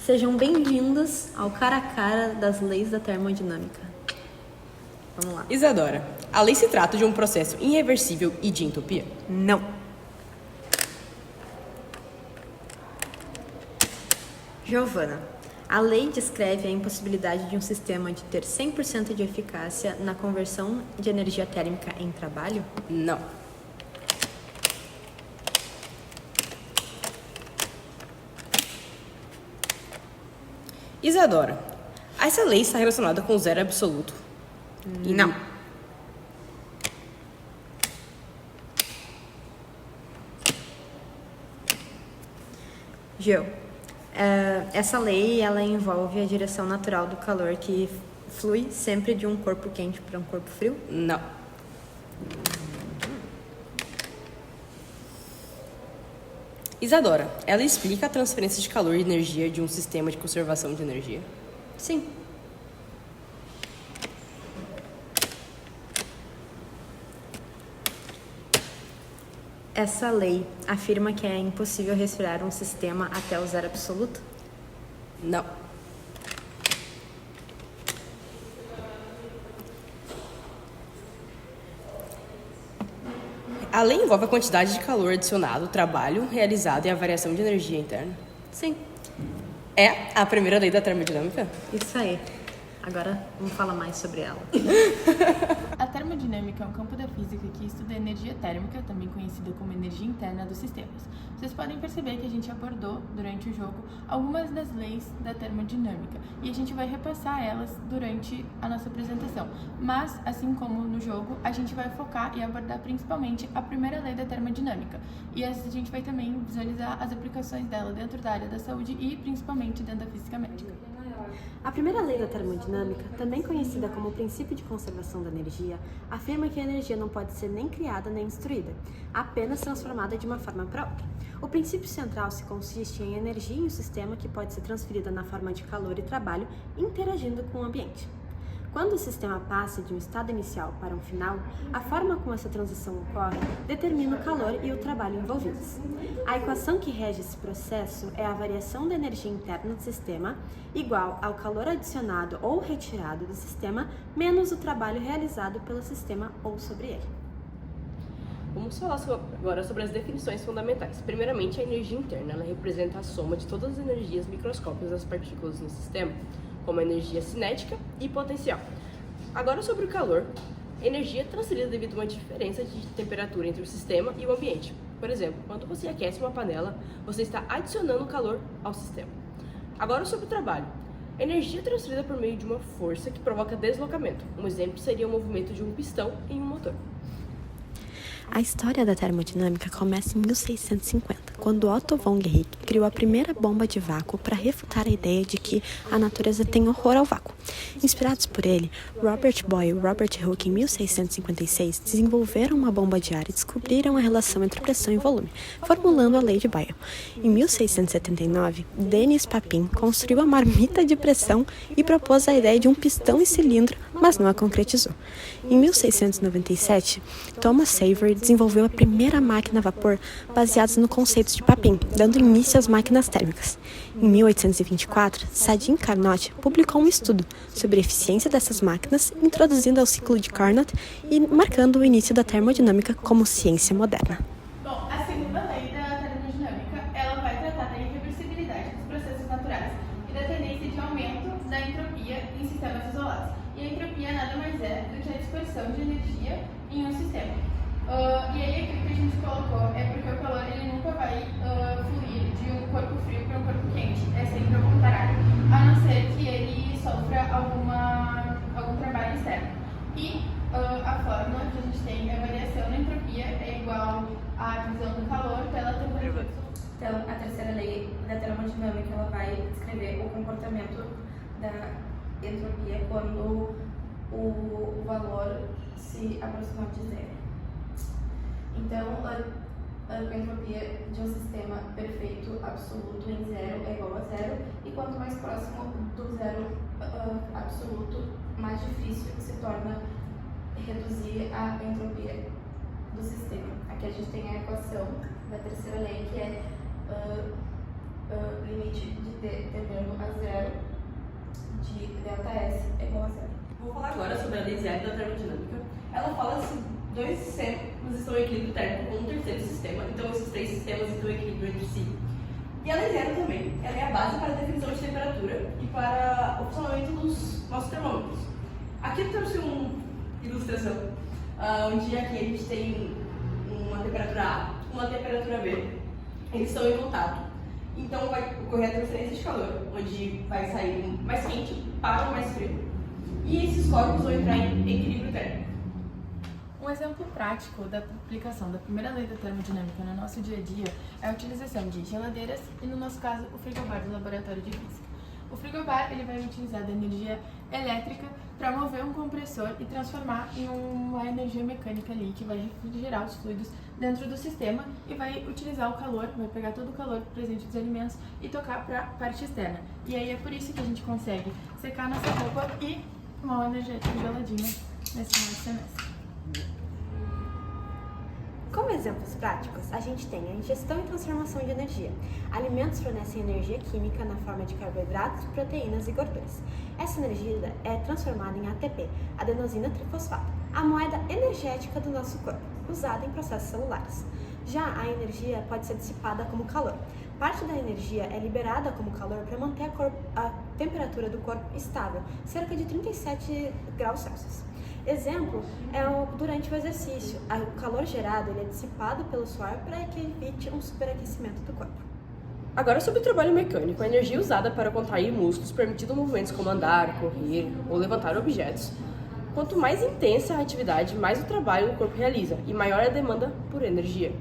Sejam bem-vindos ao cara a cara das leis da termodinâmica. Vamos lá. Isadora, a lei se trata de um processo irreversível e de entropia? Não. Giovana, a lei descreve a impossibilidade de um sistema de ter 100% de eficácia na conversão de energia térmica em trabalho? Não. Isadora, essa lei está relacionada com o zero absoluto? Não. Geo, essa lei ela envolve a direção natural do calor que flui sempre de um corpo quente para um corpo frio? Não. Isadora, ela explica a transferência de calor e energia de um sistema de conservação de energia? Sim. Essa lei afirma que é impossível resfriar um sistema até o zero absoluto? Não. A lei envolve a quantidade de calor adicionado, o trabalho realizado e a variação de energia interna? Sim. É a primeira lei da termodinâmica? Isso aí. Agora vamos falar mais sobre ela. A termodinâmica é um campo da física que estuda a energia térmica, também conhecida como energia interna dos sistemas. Vocês podem perceber que a gente abordou, durante o jogo, algumas das leis da termodinâmica e a gente vai repassar elas durante a nossa apresentação. Mas, assim como no jogo, a gente vai focar e abordar principalmente a primeira lei da termodinâmica. E a gente vai também visualizar as aplicações dela dentro da área da saúde e principalmente dentro da física médica. A primeira lei da termodinâmica, também conhecida como o princípio de conservação da energia, afirma que a energia não pode ser nem criada nem destruída, apenas transformada de uma forma para outra. O princípio central se consiste em energia em um sistema que pode ser transferida na forma de calor e trabalho, interagindo com o ambiente. Quando o sistema passa de um estado inicial para um final, a forma como essa transição ocorre determina o calor e o trabalho envolvidos. A equação que rege esse processo é a variação da energia interna do sistema igual ao calor adicionado ou retirado do sistema menos o trabalho realizado pelo sistema ou sobre ele. Vamos falar agora sobre as definições fundamentais. Primeiramente, a energia interna. Ela representa a soma de todas as energias microscópicas das partículas no sistema, como a energia cinética e potencial. Agora sobre o calor, energia é transferida devido a uma diferença de temperatura entre o sistema e o ambiente. Por exemplo, quando você aquece uma panela, você está adicionando calor ao sistema. Agora sobre o trabalho. Energia é transferida por meio de uma força que provoca deslocamento. Um exemplo seria o movimento de um pistão em um motor. A história da termodinâmica começa em 1650, quando Otto von Guericke criou a primeira bomba de vácuo para refutar a ideia de que a natureza tem horror ao vácuo. Inspirados por ele, Robert Boyle e Robert Hooke, em 1656, desenvolveram uma bomba de ar e descobriram a relação entre pressão e volume, formulando a lei de Boyle. Em 1679, Denis Papin construiu a marmita de pressão e propôs a ideia de um pistão e cilindro, mas não a concretizou. Em 1697, Thomas Saver desenvolveu a primeira máquina a vapor baseada no conceito de Papin, dando início às máquinas térmicas. Em 1824, Sadi Carnot publicou um estudo sobre a eficiência dessas máquinas, introduzindo ao ciclo de Carnot e marcando o início da termodinâmica como ciência moderna. Bom, a segunda lei da termodinâmica, ela vai tratar da irreversibilidade dos processos naturais e da tendência de aumento da entropia em sistemas isolados. E a entropia nada mais é do que a dispersão de energia em um sistema. E aí aquilo que a gente colocou é porque o calor ele nunca vai fluir de um corpo frio para um corpo quente, é sempre ao contrário, a não ser que ele sofra algum trabalho externo. E a fórmula que a gente tem é a variação da entropia é igual à divisão do calor pela temperatura. Então, a terceira lei da termodinâmica ela vai descrever o comportamento da entropia quando o valor se aproximar de zero. Então, a entropia de um sistema perfeito absoluto em zero é igual a zero, e quanto mais próximo do zero absoluto, mais difícil se torna reduzir a entropia do sistema. Aqui a gente tem a equação da terceira lei, que é limite de D tendendo a zero, de ΔS é igual a zero. Vou falar agora sobre a lei zero da termodinâmica. Ela fala se dois sistemas estão em equilíbrio térmico com um terceiro sistema, então esses três sistemas estão em equilíbrio entre si. E a lei zero também, ela é a base para a definição de temperatura e para o funcionamento dos nossos termômetros. Aqui eu trouxe uma ilustração, onde aqui a gente tem uma temperatura A, uma temperatura B, eles estão em contato. Então vai ocorrer a transferência de calor, onde vai sair o mais quente para o mais frio. E esses corpos vão entrar em equilíbrio térmico. Um exemplo prático da aplicação da primeira lei da termodinâmica no nosso dia a dia é a utilização de geladeiras e, no nosso caso, o frigobar do laboratório de física. O frigobar ele vai utilizar da energia elétrica para mover um compressor e transformar em uma energia mecânica ali que vai refrigerar os fluidos dentro do sistema e vai utilizar o calor, vai pegar todo o calor presente dos alimentos e tocar para a parte externa. E aí é por isso que a gente consegue secar nossa roupa e tomar uma energética geladinha nesse final de semestre. Como exemplos práticos, a gente tem a ingestão e transformação de energia. Alimentos fornecem energia química na forma de carboidratos, proteínas e gorduras. Essa energia é transformada em ATP, adenosina trifosfato, a moeda energética do nosso corpo, usada em processos celulares. Já a energia pode ser dissipada como calor. Parte da energia é liberada como calor para manter a temperatura do corpo estável, cerca de 37 graus Celsius. Exemplo é durante o exercício. O calor gerado ele é dissipado pelo suor para que evite um superaquecimento do corpo. Agora sobre o trabalho mecânico, a energia usada para contrair músculos, permitindo movimentos como andar, correr ou levantar objetos. Quanto mais intensa a atividade, mais o trabalho o corpo realiza e maior a demanda por energia.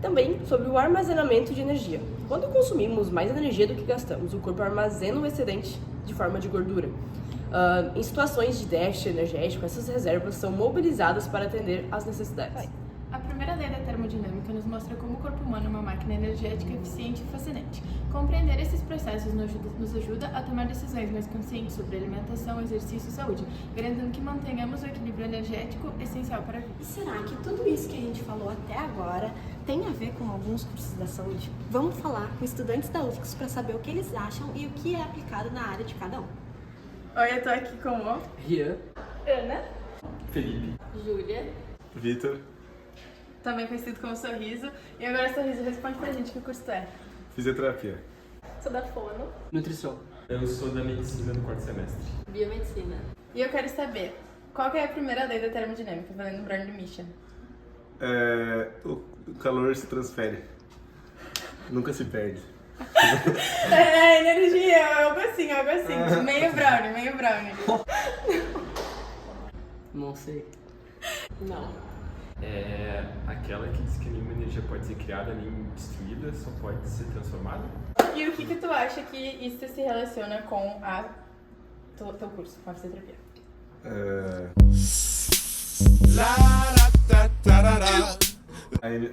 Também sobre o armazenamento de energia. Quando consumimos mais energia do que gastamos, o corpo armazena o excedente de forma de gordura. Em situações de déficit energético, essas reservas são mobilizadas para atender às necessidades. A primeira lei da termodinâmica nos mostra como o corpo humano é uma máquina energética eficiente e fascinante. Compreender esses processos nos ajuda a tomar decisões mais conscientes sobre alimentação, exercício e saúde, garantindo que mantenhamos o equilíbrio energético essencial para a vida. E será que tudo isso que a gente falou até agora tem a ver com alguns cursos da saúde? Vamos falar com estudantes da UFSC para saber o que eles acham e o que é aplicado na área de cada um. Oi, eu tô aqui com o Rian, Ana, Felipe, Júlia, Vitor, também conhecido como Sorriso. E agora, Sorriso, responde pra gente que curso tu é. fisioterapia. sou da Fono, Nutrição. Eu sou da medicina do quarto semestre. Biomedicina. E eu quero saber, qual que é a primeira lei da termodinâmica, valendo o Brownie Mission? O calor se transfere. Nunca se perde. Energia, algo assim. Meio brownie. Não sei. Não. É aquela que diz que nenhuma energia pode ser criada nem destruída, só pode ser transformada. E o que tu acha que isso se relaciona com teu curso, com a fisioterapia?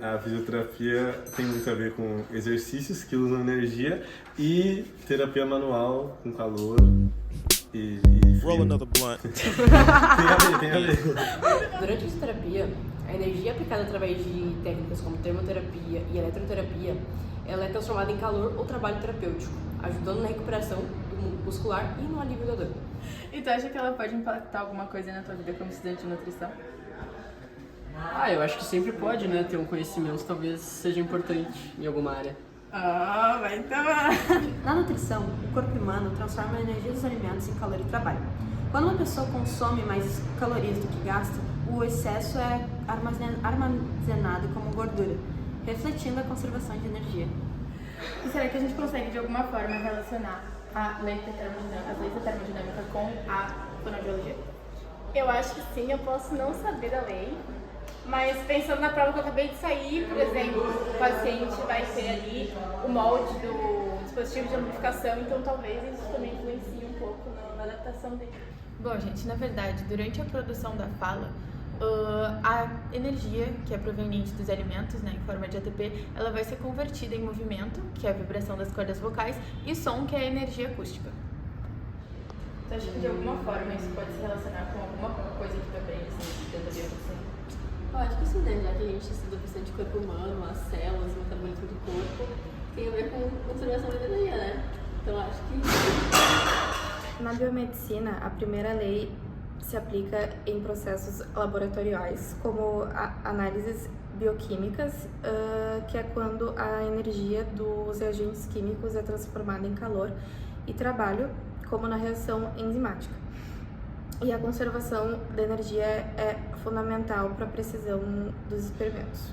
A fisioterapia tem muito a ver com exercícios que usam energia e terapia manual com calor e Roll another blunt. Tem a ver. Durante a fisioterapia, a energia aplicada através de técnicas como termoterapia e eletroterapia, ela é transformada em calor ou trabalho terapêutico, ajudando na recuperação muscular e no alívio da dor. E tu acha que ela pode impactar alguma coisa na tua vida como estudante de nutrição? Eu acho que sempre pode, né? Ter um conhecimento talvez seja importante em alguma área. Vai tomar! Na nutrição, o corpo humano transforma a energia dos alimentos em calor e trabalho. Quando uma pessoa consome mais calorias do que gasta, o excesso é armazenado como gordura, refletindo a conservação de energia. E será que a gente consegue de alguma forma relacionar as leis da termodinâmica com a fonoaudiologia? Eu acho que sim, eu posso não saber da lei, mas pensando na prova que eu acabei de sair, por exemplo, o paciente vai ter ali o molde do dispositivo de amplificação, então talvez isso também influencie um pouco na adaptação dele. Bom, gente, na verdade, durante a produção da fala, a energia que é proveniente dos alimentos, né, em forma de ATP, ela vai ser convertida em movimento, que é a vibração das cordas vocais, e som, que é a energia acústica. Você acha que de alguma forma isso pode se relacionar com alguma coisa que tu aprende assim, dentro da biomedicina? Eu acho que sim, né? Já que a gente estuda bastante o corpo humano, as células, o metabolismo do corpo, tem a ver com conservação de energia, né? Então acho que Na biomedicina, a primeira lei se aplica em processos laboratoriais, como análises bioquímicas, que é quando a energia dos reagentes químicos é transformada em calor e trabalho, como na reação enzimática. E a conservação da energia é fundamental para a precisão dos experimentos.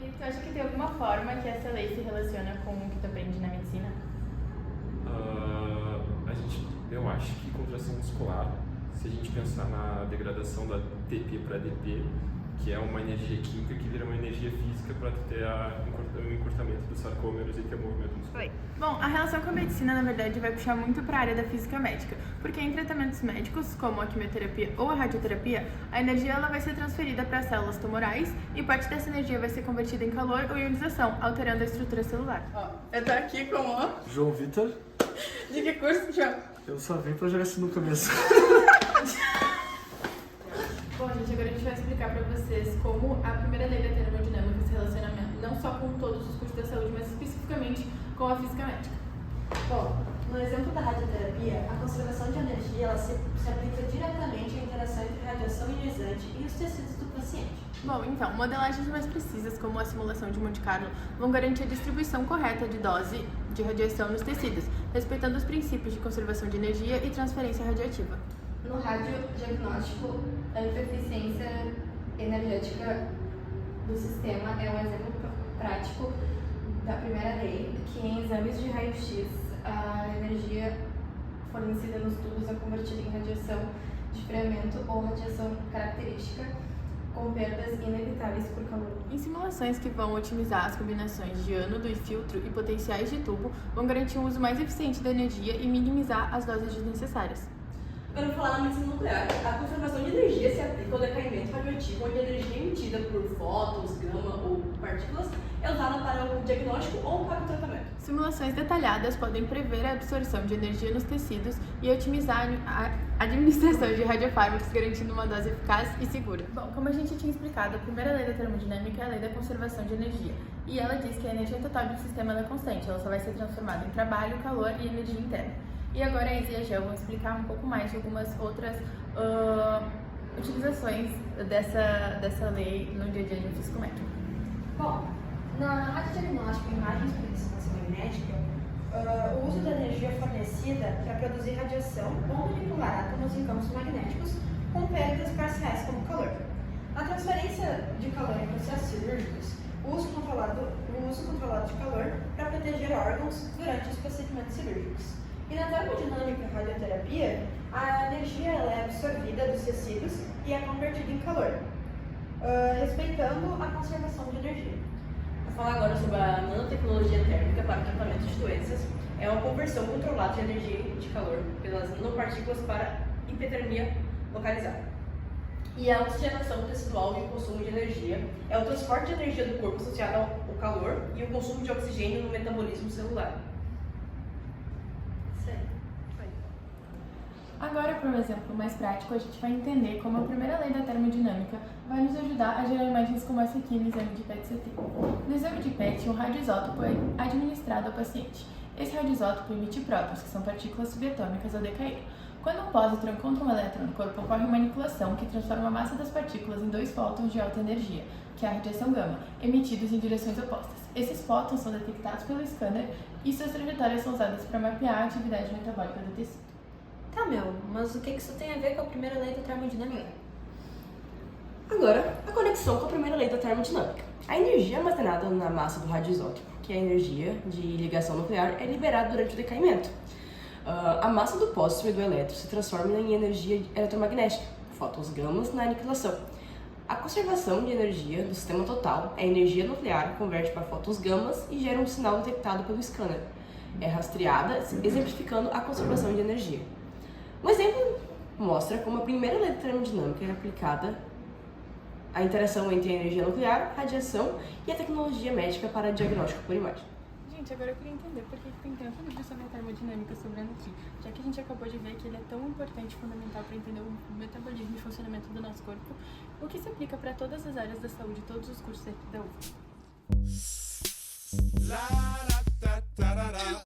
E tu acha que tem alguma forma que essa lei se relaciona com o que tu aprende na medicina? Eu acho que contração muscular, se a gente pensar na degradação da TP para ADP, que é uma energia química que vira uma energia física para ter o encurtamento dos sarcômeros e ter movimento muscular. Bom, a relação com a medicina, na verdade, vai puxar muito para a área da física médica, porque em tratamentos médicos, como a quimioterapia ou a radioterapia, a energia ela vai ser transferida para as células tumorais e parte dessa energia vai ser convertida em calor ou ionização, alterando a estrutura celular. eu tô aqui com o... João Vitor, De que curso, João? eu só vim pra jogar sinuca mesmo. Bom, gente, agora a gente vai explicar para vocês como a primeira lei da termodinâmica se relaciona não só com todos os cursos da saúde, mas especificamente com a física médica. Bom, no exemplo da radioterapia, a conservação de energia ela se aplica diretamente à interação entre radiação ionizante e os tecidos do paciente. Bom, então, modelagens mais precisas, como a simulação de Monte Carlo, vão garantir a distribuição correta de dose de radiação nos tecidos, respeitando os princípios de conservação de energia e transferência radiativa. No radiodiagnóstico, a eficiência energética do sistema é um exemplo prático da primeira lei, que em exames de raio-x, a energia fornecida nos tubos é convertida em radiação de friamento ou radiação característica, com perdas inevitáveis por calor. Em simulações que vão otimizar as combinações de ânodo e filtro e potenciais de tubo, vão garantir um uso mais eficiente da energia e minimizar as doses desnecessárias. Quando eu falar na medicina nuclear, a conservação de energia se aplica ao decaimento radioativo, onde a energia emitida por fótons, gama ou partículas é usada para o diagnóstico ou para o tratamento. Simulações detalhadas podem prever a absorção de energia nos tecidos e otimizar a administração de radiofármacos, garantindo uma dose eficaz e segura. Bom, como a gente tinha explicado, a primeira lei da termodinâmica é a lei da conservação de energia. E ela diz que a energia total de um sistema é constante, ela só vai ser transformada em trabalho, calor e energia interna. E agora a Isa e a Gel vão explicar um pouco mais de algumas outras utilizações dessa lei no dia a dia de um físico médico. Bom, na radiodiagnóstico e imagens por ressonância magnética, o uso da energia fornecida para produzir radiação ou manipular átomos em campos magnéticos com perdas parciais como calor. Na transferência de calor em processos cirúrgicos, o uso controlado de calor para proteger órgãos durante os procedimentos cirúrgicos. E na termodinâmica e radioterapia, a energia ela é absorvida dos tecidos e é convertida em calor, respeitando a conservação de energia. Vou falar agora sobre a nanotecnologia térmica para o tratamento de doenças. É uma conversão controlada de energia de calor pelas nanopartículas para hipertermia localizada. E a oxigenação tecidual e o consumo de energia é o transporte de energia do corpo associado ao calor e o consumo de oxigênio no metabolismo celular. Agora, para um exemplo mais prático, a gente vai entender como a primeira lei da termodinâmica vai nos ajudar a gerar imagens como essa aqui no exame de PET-CT. No exame de PET, um radioisótopo é administrado ao paciente. Esse radioisótopo emite prótons, que são partículas subatômicas ao decair. Quando um pósitron encontra um elétron no corpo, ocorre uma manipulação que transforma a massa das partículas em 2 fótons de alta energia, que é a radiação gama, emitidos em direções opostas. Esses fótons são detectados pelo scanner e suas trajetórias são usadas para mapear a atividade metabólica do tecido. Tá, mas o que isso tem a ver com a primeira lei da termodinâmica? Agora, a conexão com a primeira lei da termodinâmica. A energia armazenada na massa do radioisótopo, que é a energia de ligação nuclear, é liberada durante o decaimento. A massa do pósitron e do elétron se transforma em energia eletromagnética, fótons gamas na aniquilação. A conservação de energia do sistema total, a energia nuclear converte para fótons gamas e gera um sinal detectado pelo scanner. É rastreada, exemplificando a conservação de energia. Um exemplo mostra como a primeira lei da termodinâmica é aplicada à interação entre a energia nuclear, radiação e a tecnologia médica para diagnóstico por imagem. Gente, agora eu queria entender por que tem tanto livro sobre a termodinâmica sobrando aqui, já que a gente acabou de ver que ele é tão importante e fundamental para entender o metabolismo e funcionamento do nosso corpo, o que se aplica para todas as áreas da saúde e todos os cursos aqui da UF.